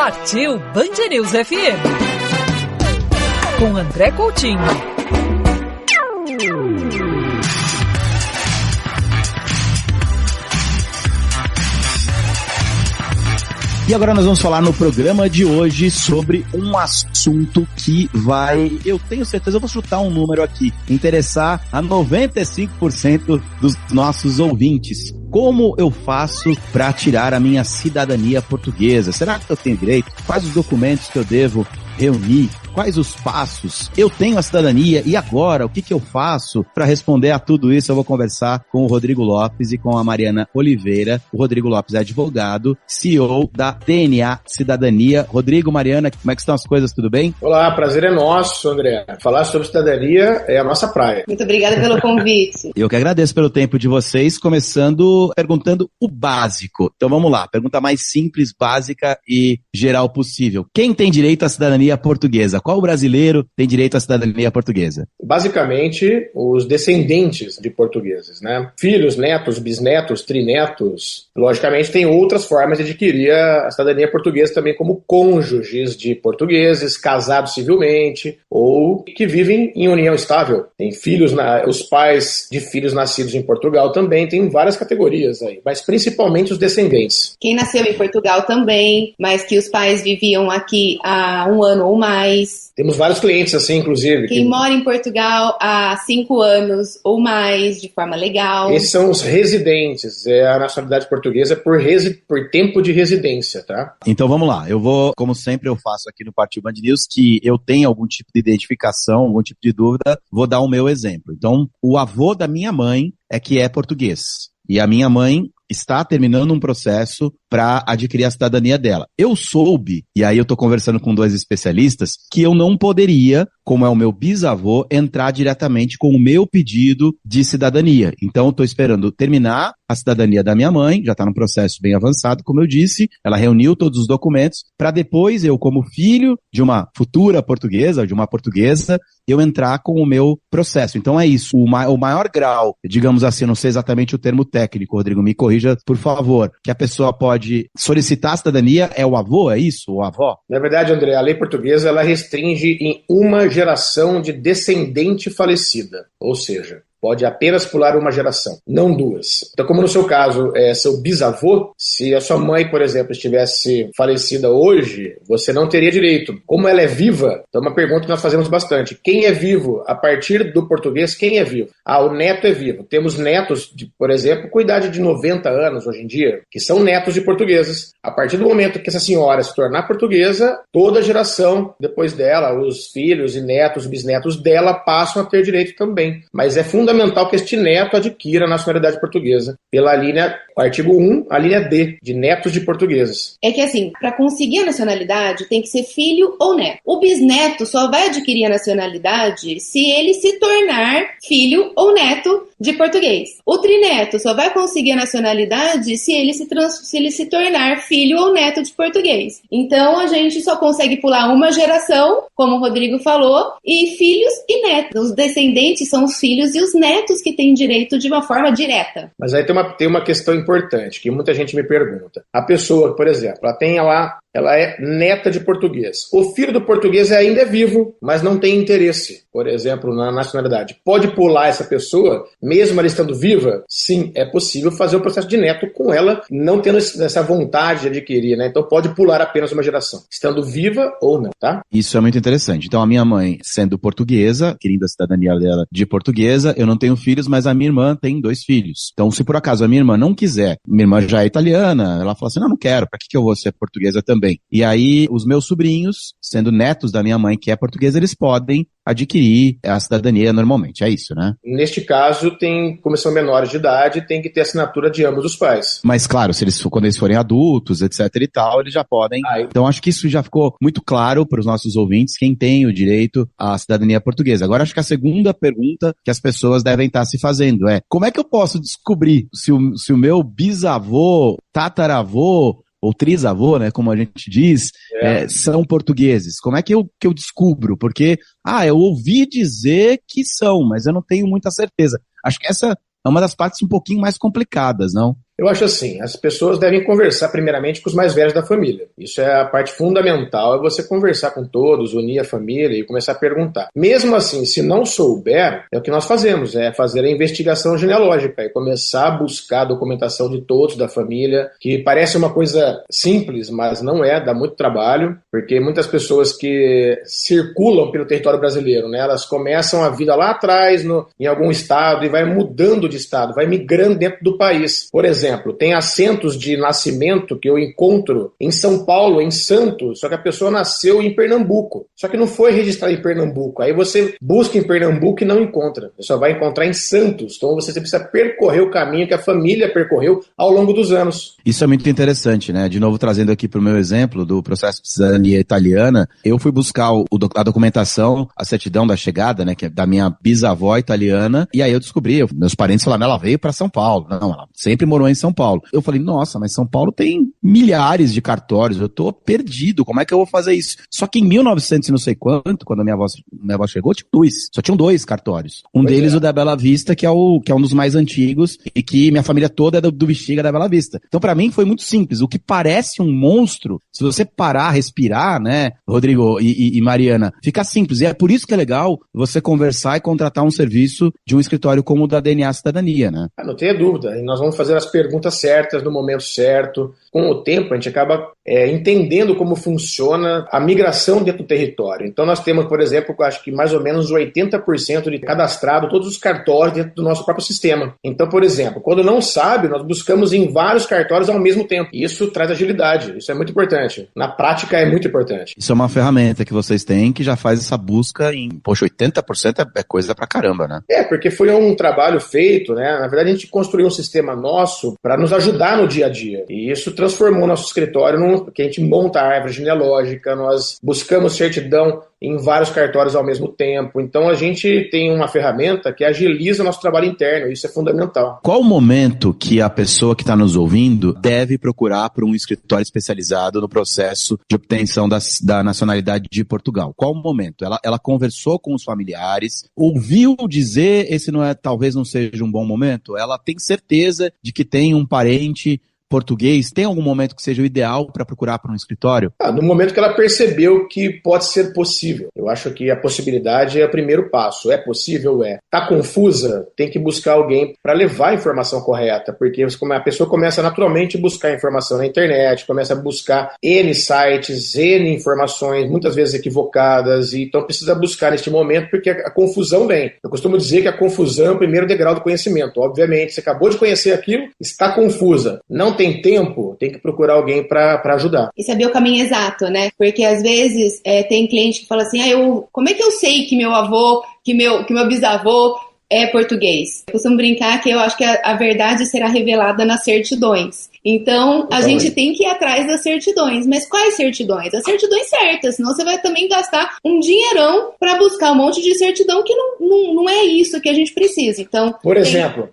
Partiu Band News FM. Com André Coutinho. E agora nós vamos falar no programa de hoje sobre um assunto que vai, eu tenho certeza, eu vou chutar um número aqui, interessar a 95% dos nossos ouvintes. Como eu faço para tirar a minha cidadania portuguesa? Será que eu tenho direito? Quais os documentos que eu devo reunir? Quais os passos? Eu tenho a cidadania e agora? O que eu faço? Para responder a tudo isso, eu vou conversar com o Rodrigo Lopes e com a Mariana Oliveira. O Rodrigo Lopes é advogado, CEO da DNA Cidadania. Rodrigo, Mariana, como é que estão as coisas? Tudo bem? Olá, prazer é nosso, André. Falar sobre cidadania é a nossa praia. Muito obrigada pelo convite. Eu que agradeço pelo tempo de vocês, começando perguntando o básico. Então vamos lá, pergunta mais simples, básica e geral possível. Quem tem direito à cidadania portuguesa? Qual brasileiro tem direito à cidadania portuguesa? Basicamente, os descendentes de portugueses, né? Filhos, netos, bisnetos, trinetos. Logicamente, tem outras formas de adquirir a cidadania portuguesa também, como cônjuges de portugueses, casados civilmente, ou que vivem em união estável. Tem filhos, os pais de filhos nascidos em Portugal também, tem várias categorias aí, mas principalmente os descendentes. Quem nasceu em Portugal também, mas que os pais viviam aqui há 1 ano ou mais. Temos vários clientes assim, inclusive. Quem mora em Portugal há 5 anos ou mais, de forma legal. Esses são os residentes, é a nacionalidade portuguesa por tempo de residência, tá? Então vamos lá, eu vou, como sempre eu faço aqui no Partiu Band News, que eu tenho algum tipo de identificação, algum tipo de dúvida, vou dar o meu exemplo. Então, o avô da minha mãe é que é português. E a minha mãe está terminando um processo para adquirir a cidadania dela. Eu soube, e aí eu estou conversando com 2 especialistas, que eu não poderia, como é o meu bisavô, entrar diretamente com o meu pedido de cidadania. Então eu estou esperando terminar a cidadania da minha mãe, já está num processo bem avançado, como eu disse, ela reuniu todos os documentos, para depois eu, como filho de uma futura portuguesa, de uma portuguesa, eu entrar com o meu processo. Então é isso, o maior grau, digamos assim, não sei exatamente o termo técnico, Rodrigo, me corrija, por favor, que a pessoa pode solicitar a cidadania é o avô, é isso? O avó? Na verdade, André, a lei portuguesa ela restringe em uma geração de descendente falecida, ou seja, pode apenas pular uma geração, não 2. Então, como no seu caso é seu bisavô, se a sua mãe, por exemplo, estivesse falecida hoje, você não teria direito. Como ela é viva, então é uma pergunta que nós fazemos bastante. Quem é vivo? A partir do português, quem é vivo? O neto é vivo. Temos netos, por exemplo, com idade de 90 anos hoje em dia, que são netos de portugueses. A partir do momento que essa senhora se tornar portuguesa, toda a geração depois dela, os filhos e netos, bisnetos dela, passam a ter direito também. Mas é fundamental que este neto adquira a nacionalidade portuguesa pela linha, artigo 1, a linha D, de netos de portugueses. É que assim, para conseguir a nacionalidade tem que ser filho ou neto. O bisneto só vai adquirir a nacionalidade se ele se tornar filho ou neto de português. O trineto só vai conseguir a nacionalidade se ele se tornar filho ou neto de português. Então a gente só consegue pular uma geração, como o Rodrigo falou, e filhos e netos. Os descendentes são os filhos e os netos que têm direito de uma forma direta. Mas aí tem uma questão importante que muita gente me pergunta. A pessoa, por exemplo, ela é neta de português. O filho do português ainda é vivo, mas não tem interesse, por exemplo, na nacionalidade. Pode pular essa pessoa, mesmo ela estando viva? Sim, é possível fazer o processo de neto com ela, não tendo essa vontade de adquirir, né? Então pode pular apenas uma geração, estando viva ou não, tá? Isso é muito interessante. Então a minha mãe, sendo portuguesa, querendo a cidadania dela de portuguesa, eu não tenho filhos, mas a minha irmã tem 2 filhos. Então se por acaso a minha irmã não quiser, minha irmã já é italiana, ela fala assim, não quero, pra que eu vou ser portuguesa também? E aí os meus sobrinhos, sendo netos da minha mãe, que é portuguesa, eles podem adquirir a cidadania normalmente, é isso, né? Neste caso, como são menores de idade, tem que ter assinatura de ambos os pais. Mas claro, quando eles forem adultos, etc e tal, eles já podem. Então acho que isso já ficou muito claro para os nossos ouvintes, quem tem o direito à cidadania portuguesa. Agora acho que a segunda pergunta que as pessoas devem estar se fazendo é, como é que eu posso descobrir se o meu bisavô, tataravô, ou trisavô, né, como a gente diz, são portugueses. Como é que eu descubro? Porque, eu ouvi dizer que são, mas eu não tenho muita certeza. Acho que essa é uma das partes um pouquinho mais complicadas, não? Eu acho assim, as pessoas devem conversar primeiramente com os mais velhos da família. Isso é a parte fundamental, é você conversar com todos, unir a família e começar a perguntar. Mesmo assim, se não souber, é o que nós fazemos, é fazer a investigação genealógica e começar a buscar a documentação de todos da família, que parece uma coisa simples, mas não é, dá muito trabalho, porque muitas pessoas que circulam pelo território brasileiro, né, elas começam a vida lá atrás, em algum estado, e vai mudando de estado, vai migrando dentro do país. Por exemplo, tem assentos de nascimento que eu encontro em São Paulo, em Santos, só que a pessoa nasceu em Pernambuco, só que não foi registrada em Pernambuco. Aí você busca em Pernambuco e não encontra. Você só vai encontrar em Santos. Então você precisa percorrer o caminho que a família percorreu ao longo dos anos. Isso é muito interessante, né? De novo, trazendo aqui para o meu exemplo do processo de cidadania italiana, eu fui buscar a documentação, a certidão da chegada, né, que é da minha bisavó italiana, e aí eu descobri, meus parentes falaram, ela veio para São Paulo. Não, ela sempre morou em São Paulo. Eu falei, nossa, mas São Paulo tem milhares de cartórios, eu tô perdido, como é que eu vou fazer isso? Só que em 1900 e não sei quanto, quando a minha avó chegou, só tinham 2 cartórios. Um deles, o da Bela Vista, que é um dos mais antigos, e que minha família toda é do Bexiga da Bela Vista. Então, pra mim, foi muito simples. O que parece um monstro, se você parar, respirar, né, Rodrigo e Mariana, fica simples. E é por isso que é legal você conversar e contratar um serviço de um escritório como o da DNA Cidadania, né? Não tenha dúvida. E nós vamos fazer as perguntas certas no momento certo. Com o tempo, a gente acaba entendendo como funciona a migração dentro do território. Então, nós temos, por exemplo, acho que mais ou menos 80% de cadastrado todos os cartórios dentro do nosso próprio sistema. Então, por exemplo, quando não sabe, nós buscamos em vários cartórios ao mesmo tempo. Isso traz agilidade. Isso é muito importante. Na prática, é muito importante. Isso é uma ferramenta que vocês têm que já faz essa busca em, 80% é coisa pra caramba, né? Porque foi um trabalho feito, né? Na verdade, a gente construiu um sistema nosso para nos ajudar no dia a dia. E isso transformou nosso escritório que a gente monta a árvore genealógica, nós buscamos certidão em vários cartórios ao mesmo tempo. Então a gente tem uma ferramenta que agiliza o nosso trabalho interno, isso é fundamental. Qual o momento que a pessoa que está nos ouvindo deve procurar por um escritório especializado no processo de obtenção da nacionalidade de Portugal? Qual o momento? Ela conversou com os familiares, ouviu dizer talvez não seja um bom momento? Ela tem certeza de que tem um parente português? Tem algum momento que seja o ideal para procurar por um escritório? No momento que ela percebeu que pode ser possível. Eu acho que a possibilidade é o primeiro passo. É possível? É. Está confusa? Tem que buscar alguém para levar a informação correta, porque a pessoa começa naturalmente a buscar informação na internet, começa a buscar N sites, N informações, muitas vezes equivocadas, e então precisa buscar neste momento, porque a confusão vem. Eu costumo dizer que a confusão é o primeiro degrau do conhecimento. Obviamente, você acabou de conhecer aquilo, está confusa. Não tem tempo, tem que procurar alguém para ajudar. E saber o caminho exato, né? Porque às vezes tem cliente que fala assim, como é que eu sei que meu avô, que meu bisavô é português? Eu costumo brincar que eu acho que a verdade será revelada nas certidões. Então, a gente tem que ir atrás das certidões. Mas quais certidões? As certidões certas, senão você vai também gastar um dinheirão para buscar um monte de certidão que não é isso que a gente precisa. Então, por exemplo,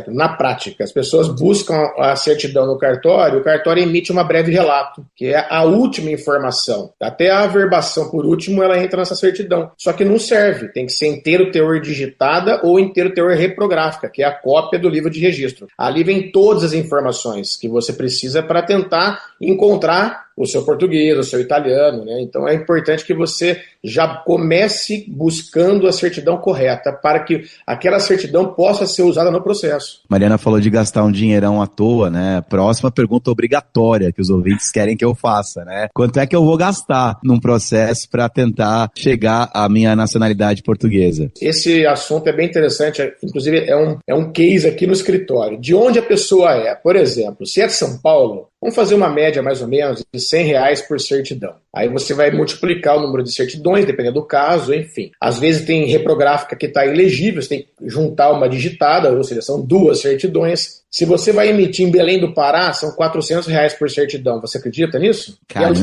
na prática, as pessoas buscam a certidão no cartório, o cartório emite uma breve relato, que é a última informação. Até a averbação, por último, ela entra nessa certidão. Só que não serve, tem que ser inteiro teor digitada ou inteiro teor reprográfica, que é a cópia do livro de registro. Ali vem todas as informações que você precisa para tentar encontrar o seu português, o seu italiano, né? Então é importante que você já comece buscando a certidão correta para que aquela certidão possa ser usada no processo. Mariana falou de gastar um dinheirão à toa, né? Próxima pergunta obrigatória que os ouvintes querem que eu faça, né? Quanto é que eu vou gastar num processo para tentar chegar à minha nacionalidade portuguesa? Esse assunto é bem interessante, inclusive é um case aqui no escritório. De onde a pessoa é? Por exemplo, se é de São Paulo, vamos fazer uma média mais ou menos de R$100 por certidão. Aí você vai multiplicar o número de certidões, dependendo do caso, enfim. Às vezes tem reprográfica que está ilegível, você tem que juntar uma digitada, ou seja, são 2 certidões. Se você vai emitir em Belém do Pará, são R$400 por certidão. Você acredita nisso? Caramba.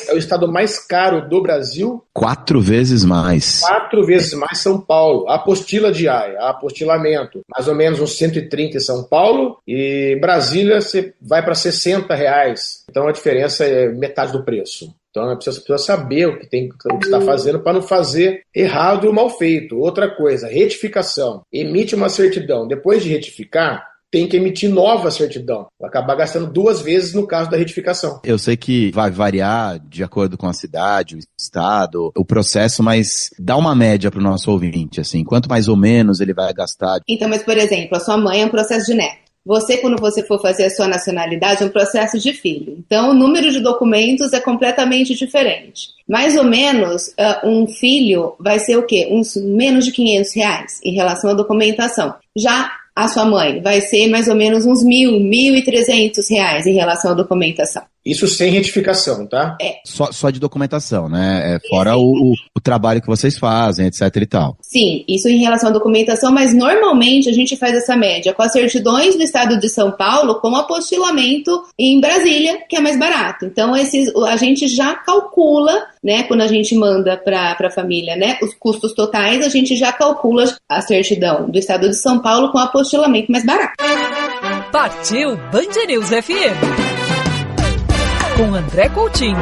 É o estado mais caro do Brasil. 4 vezes mais. 4 vezes mais São Paulo. A apostila diária, apostilamento, mais ou menos uns 130 em São Paulo, e Brasília você vai para R$60. Então a diferença é metade do preço. Então a pessoa precisa saber o que está fazendo para não fazer errado ou mal feito. Outra coisa, retificação. Emite uma certidão. Depois de retificar, tem que emitir nova certidão. Vai acabar gastando 2 vezes no caso da retificação. Eu sei que vai variar de acordo com a cidade, o estado, o processo, mas dá uma média para o nosso ouvinte, assim, quanto mais ou menos ele vai gastar. Então, mas por exemplo, a sua mãe é um processo de neto. Você, quando você for fazer a sua nacionalidade, é um processo de filho. Então, o número de documentos é completamente diferente. Mais ou menos, um filho vai ser o quê? Uns menos de R$500 em relação à documentação. Já a sua mãe vai ser mais ou menos uns R$1.300 em relação à documentação. Isso sem retificação, tá? Só de documentação, né? Fora o trabalho que vocês fazem, etc e tal. Sim, isso em relação à documentação, mas normalmente a gente faz essa média com as certidões do estado de São Paulo com apostilamento em Brasília, que é mais barato. Então, a gente já calcula, né, quando a gente manda para a família, né, os custos totais, a gente já calcula a certidão do estado de São Paulo com apostilamento mais barato. Partiu Band News FM. Com André Coutinho.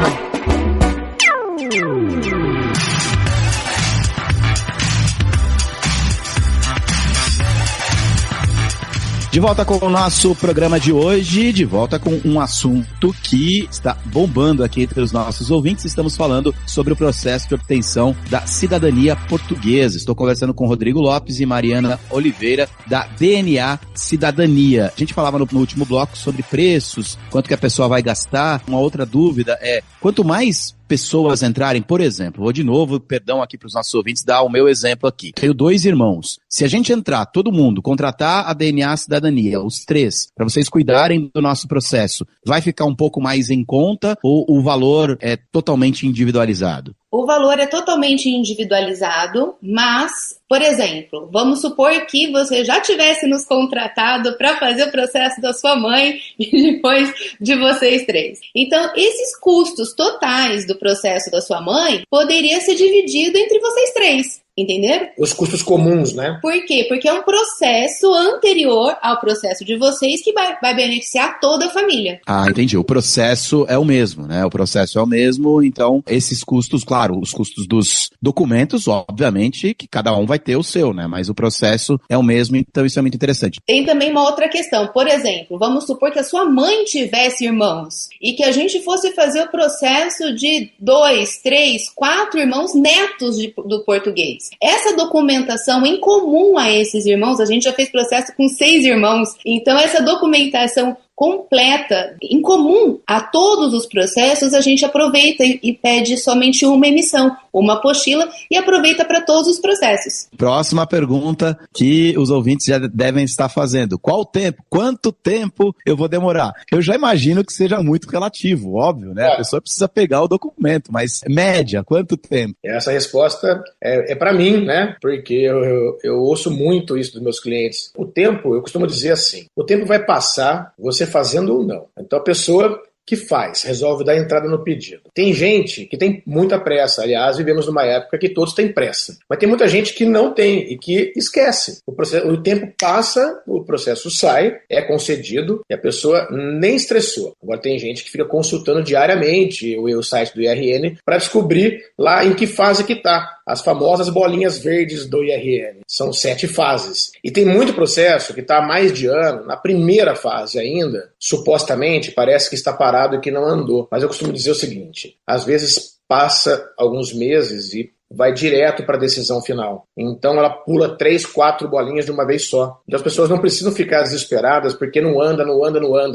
De volta com o nosso programa de hoje, de volta com um assunto que está bombando aqui entre os nossos ouvintes. Estamos falando sobre o processo de obtenção da cidadania portuguesa. Estou conversando com Rodrigo Lopes e Mariana Oliveira, da DNA Cidadania. A gente falava no último bloco sobre preços, quanto que a pessoa vai gastar. Uma outra dúvida é, quanto mais pessoas entrarem, por exemplo, vou de novo, perdão aqui para os nossos ouvintes, dar o meu exemplo aqui. Tenho 2 irmãos. Se a gente entrar, todo mundo, contratar a DNA Cidadania, os 3, para vocês cuidarem do nosso processo, vai ficar um pouco mais em conta ou o valor é totalmente individualizado? O valor é totalmente individualizado, mas, por exemplo, vamos supor que você já tivesse nos contratado para fazer o processo da sua mãe e depois de vocês 3. Então, esses custos totais do processo da sua mãe poderia ser dividido entre vocês 3. Entenderam? Os custos comuns, né? Por quê? Porque é um processo anterior ao processo de vocês que vai beneficiar toda a família. Ah, entendi. O processo é o mesmo, né? O processo é o mesmo, então esses custos, claro, os custos dos documentos, obviamente, que cada um vai ter o seu, né? Mas o processo é o mesmo, então isso é muito interessante. Tem também uma outra questão. Por exemplo, vamos supor que a sua mãe tivesse irmãos e que a gente fosse fazer o processo de 2, 3, 4 irmãos netos do português. Essa documentação em comum a esses irmãos, a gente já fez processo com 6 irmãos, então essa documentação completa, em comum a todos os processos, a gente aproveita e pede somente uma emissão, uma apostila, e aproveita para todos os processos. Próxima pergunta que os ouvintes já devem estar fazendo. Qual o tempo? Quanto tempo eu vou demorar? Eu já imagino que seja muito relativo, óbvio, né? A pessoa precisa pegar o documento, mas média, quanto tempo? Essa resposta é para mim, né? Porque eu ouço muito isso dos meus clientes. O tempo, eu costumo dizer assim, o tempo vai passar, você fazendo ou não. Então a pessoa que resolve dar entrada no pedido. Tem gente que tem muita pressa, aliás, vivemos numa época que todos têm pressa, mas tem muita gente que não tem e que esquece. O tempo passa, o processo sai, é concedido e a pessoa nem estressou. Agora tem gente que fica consultando diariamente o site do IRN para descobrir lá em que fase que está. As famosas bolinhas verdes do IRN. São 7 fases. E tem muito processo que está há mais de ano, na primeira fase ainda, supostamente parece que está parado e que não andou. Mas eu costumo dizer o seguinte, às vezes passa alguns meses e vai direto para a decisão final. Então ela pula 3, 4 bolinhas de uma vez só. Então as pessoas não precisam ficar desesperadas porque não anda.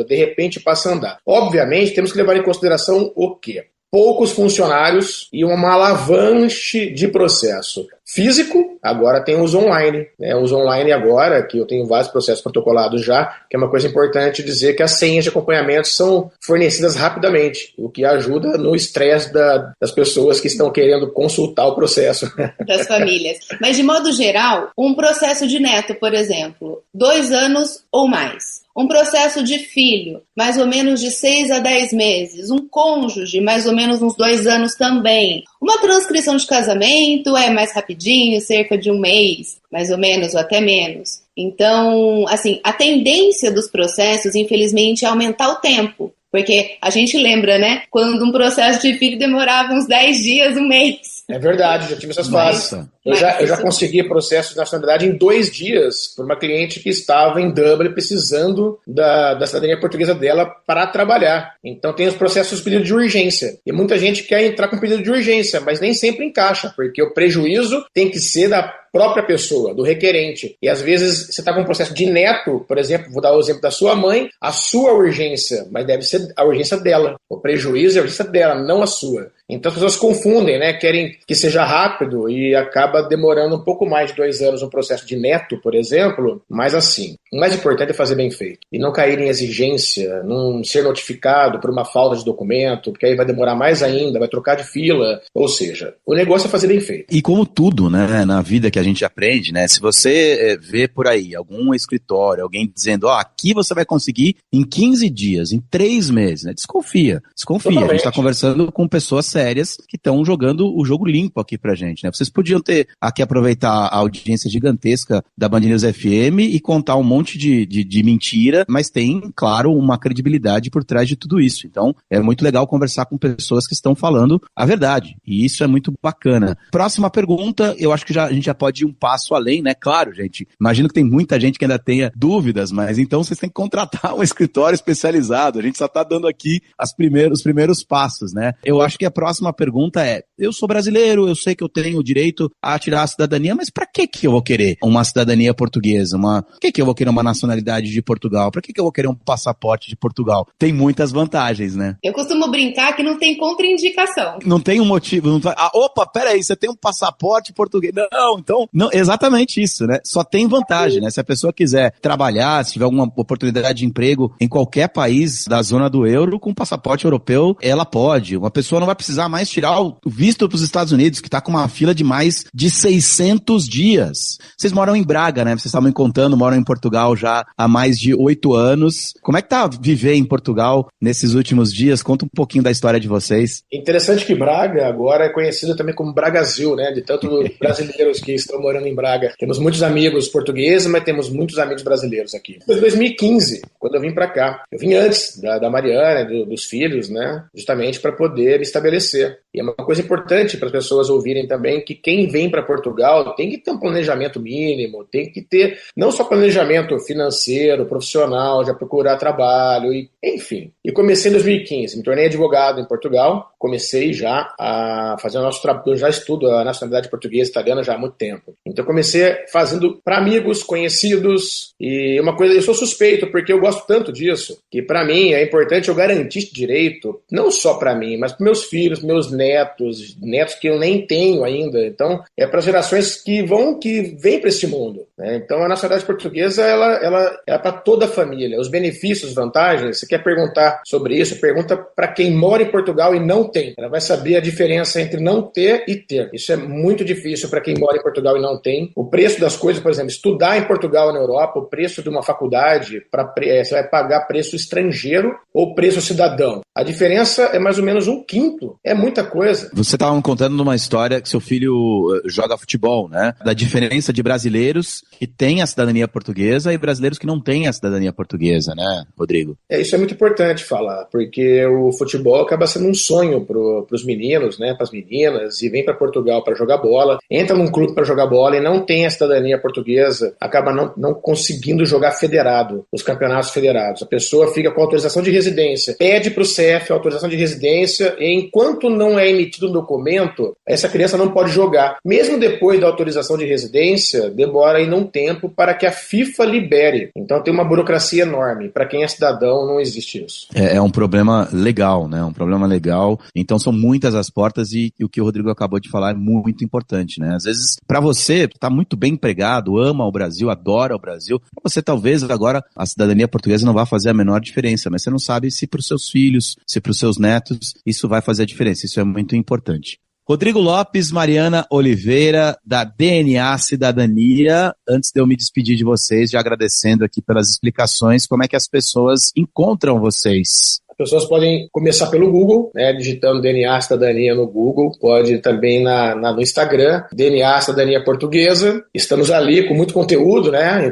De repente passa a andar. Obviamente temos que levar em consideração o quê? Poucos funcionários e uma alavanche de processo. Físico, agora tem os online. Né? Os online agora, que eu tenho vários processos protocolados já, que é uma coisa importante dizer que as senhas de acompanhamento são fornecidas rapidamente, o que ajuda no estresse das pessoas que estão querendo consultar o processo. Das famílias. Mas, de modo geral, um processo de neto, por exemplo, 2 anos ou mais. Um processo de filho, mais ou menos de 6 a 10 meses. Um cônjuge, mais ou menos uns 2 anos também. Uma transcrição de casamento é mais rapidinho, cerca de 1 mês, mais ou menos, ou até menos. Então, assim, a tendência dos processos, infelizmente, é aumentar o tempo. Porque a gente lembra, né? Quando um processo de filho demorava uns 10 dias, 1 mês. É verdade, já tive essas fases. Eu já consegui processo de nacionalidade em 2 dias por uma cliente que estava em Dublin precisando da cidadania portuguesa dela para trabalhar. Então tem os processos de pedido de urgência. E muita gente quer entrar com pedido de urgência, mas nem sempre encaixa, porque o prejuízo tem que ser da própria pessoa, do requerente. E às vezes você está com um processo de neto, por exemplo, vou dar o exemplo da sua mãe, a sua urgência, mas deve ser a urgência dela. O prejuízo é a urgência dela, não a sua. Então as pessoas confundem, né? Querem que seja rápido e acaba demorando um pouco mais de 2 anos um processo de neto, por exemplo, mas assim, o mais importante é fazer bem feito e não cair em exigência, não ser notificado por uma falta de documento, porque aí vai demorar mais ainda, vai trocar de fila, ou seja, o negócio é fazer bem feito. E como tudo, né, na vida que a gente aprende, né, se você vê por aí algum escritório, alguém dizendo, aqui você vai conseguir em 15 dias, em 3 meses, né, desconfia. Totalmente. A gente está conversando com pessoas sérias que estão jogando o jogo limpo aqui pra gente, né? Vocês podiam ter aqui aproveitar a audiência gigantesca da Band News FM e contar um monte de mentira, mas tem, claro, uma credibilidade por trás de tudo isso. Então, é muito legal conversar com pessoas que estão falando a verdade. E isso é muito bacana. Próxima pergunta, eu acho que a gente já pode ir um passo além, né? Claro, gente, imagino que tem muita gente que ainda tenha dúvidas, mas então vocês têm que contratar um escritório especializado. A gente só está dando aqui os primeiros passos, né? Eu acho que a próxima pergunta é, eu sou brasileiro, eu sei que eu tenho o direito a tirar a cidadania, mas para que eu vou querer uma cidadania portuguesa? Por que eu vou querer uma nacionalidade de Portugal? Para que eu vou querer um passaporte de Portugal? Tem muitas vantagens, né? Eu costumo brincar que não tem contraindicação. Não tem um motivo. Não opa, peraí, você tem um passaporte português? Não, exatamente isso, né? Só tem vantagem, né? Se a pessoa quiser trabalhar, se tiver alguma oportunidade de emprego em qualquer país da zona do euro, com passaporte europeu, ela pode. Uma pessoa não vai precisar mais tirar o visto para os Estados Unidos, que está com uma fila de mais de 600 dias. Vocês moram em Braga, né? Vocês estavam me contando, moram em Portugal já há mais de 8 anos. Como é que tá viver em Portugal nesses últimos dias? Conta um pouquinho da história de vocês. Interessante que Braga agora é conhecido também como Bragazil, né? De tanto brasileiros que estão morando em Braga. Temos muitos amigos portugueses, mas temos muitos amigos brasileiros aqui. Foi em 2015, quando eu vim para cá. Eu vim antes da Mariana, dos filhos, né? Justamente para poder me estabelecer. E é uma coisa importante para as pessoas ouvirem também que quem vem para Portugal tem que ter um planejamento mínimo, tem que ter não só planejamento financeiro, profissional, já procurar trabalho, enfim. E comecei em 2015, me tornei advogado em Portugal, comecei já a fazer o nosso trabalho, eu já estudo a nacionalidade portuguesa e italiana já há muito tempo. Então comecei fazendo para amigos, conhecidos, e uma coisa, eu sou suspeito porque eu gosto tanto disso, que para mim é importante eu garantir esse direito, não só para mim, mas para meus filhos, meus netos que eu nem tenho ainda. Então, é para gerações que vêm para esse mundo, né? Então, a nacionalidade portuguesa, ela é para toda a família. Os benefícios, vantagens, você quer perguntar sobre isso, pergunta para quem mora em Portugal e não tem. Ela vai saber a diferença entre não ter e ter. Isso é muito difícil para quem mora em Portugal e não tem. O preço das coisas, por exemplo, estudar em Portugal ou na Europa, o preço de uma faculdade, você vai pagar preço estrangeiro ou preço cidadão. A diferença é mais ou menos 1/5. É muita coisa. Você estava me contando numa história que seu filho joga futebol, né? Da diferença de brasileiros que têm a cidadania portuguesa e brasileiros que não têm a cidadania portuguesa, né, Rodrigo? Isso é muito importante falar, porque o futebol acaba sendo um sonho para os meninos, né, para as meninas, e vem para Portugal para jogar bola, entra num clube para jogar bola e não tem a cidadania portuguesa, acaba não conseguindo jogar federado, os campeonatos federados. A pessoa fica com autorização de residência, pede para o CEF a autorização de residência, e enquanto não é emitido um documento, essa criança não pode jogar. Mesmo depois da autorização de residência, demora ainda um tempo para que a FIFA libere. Então tem uma burocracia enorme. Para quem é cidadão, não existe isso. É um problema legal, né? Um problema legal. Então são muitas as portas e o que o Rodrigo acabou de falar é muito importante, né? Às vezes, para você, está muito bem empregado, ama o Brasil, adora o Brasil, pra você talvez agora a cidadania portuguesa não vá fazer a menor diferença, mas você não sabe se para os seus filhos, se para os seus netos, isso vai fazer a diferença. Isso é muito importante. Rodrigo Lopes, Mariana Oliveira, da DNA Cidadania. Antes de eu me despedir de vocês, já agradecendo aqui pelas explicações, como é que as pessoas encontram vocês? pessoas podem começar pelo Google, né, digitando DNA Cidadania no Google, pode também no Instagram, DNA Cidadania Portuguesa. Estamos ali com muito conteúdo, né,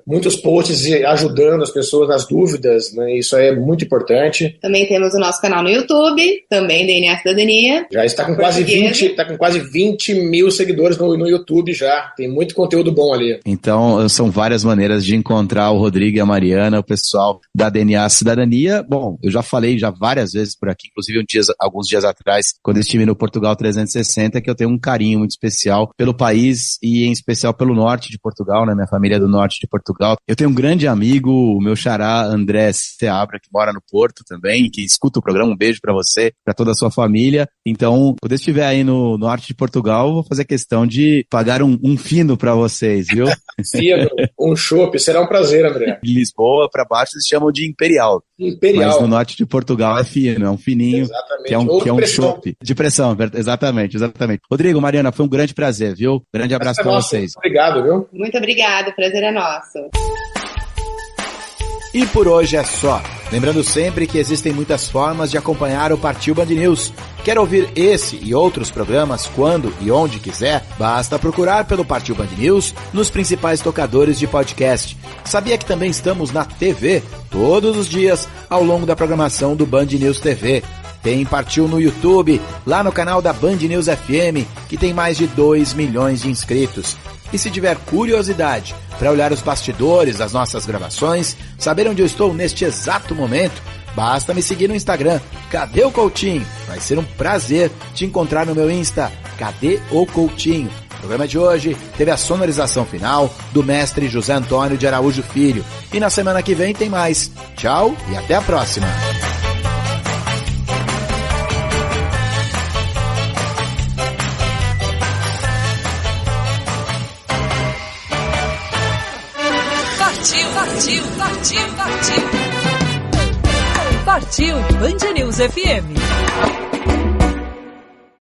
muitos posts ajudando as pessoas nas dúvidas, né, isso aí é muito importante. Também temos o nosso canal no YouTube, também DNA Cidadania. Já está com quase 20 mil seguidores no YouTube já, tem muito conteúdo bom ali. Então, são várias maneiras de encontrar o Rodrigo e a Mariana, o pessoal da DNA Cidadania. Bom, eu já falei várias vezes por aqui, inclusive alguns dias atrás, quando estive no Portugal 360, que eu tenho um carinho muito especial pelo país e em especial pelo norte de Portugal, né? Minha família é do norte de Portugal. Eu tenho um grande amigo, o meu xará André Seabra, que mora no Porto também, que escuta o programa. Um beijo pra você, pra toda a sua família. Então, quando eu estiver aí no norte de Portugal, vou fazer questão de pagar um fino pra vocês, viu? Fino, um chopp, será um prazer, André. De Lisboa pra baixo eles chamam de Imperial. Mas no norte de Portugal é fino, é um fininho, exatamente. que é um chopp. De pressão, exatamente. Rodrigo, Mariana, foi um grande prazer, viu? Grande abraço pra vocês. Obrigado, viu? Muito obrigado, o prazer é nosso. E por hoje é só. Lembrando sempre que existem muitas formas de acompanhar o Partiu Band News. Quer ouvir esse e outros programas quando e onde quiser? Basta procurar pelo Partiu Band News nos principais tocadores de podcast. Sabia que também estamos na TV todos os dias ao longo da programação do Band News TV. Tem Partiu no YouTube, lá no canal da Band News FM, que tem mais de 2 milhões de inscritos. E se tiver curiosidade para olhar os bastidores das nossas gravações, saber onde eu estou neste exato momento, basta me seguir no Instagram, Cadê o Coutinho? Vai ser um prazer te encontrar no meu Insta, Cadê o Coutinho? O programa de hoje teve a sonorização final do mestre José Antônio de Araújo Filho. E na semana que vem tem mais. Tchau e até a próxima. Partiu Band News FM.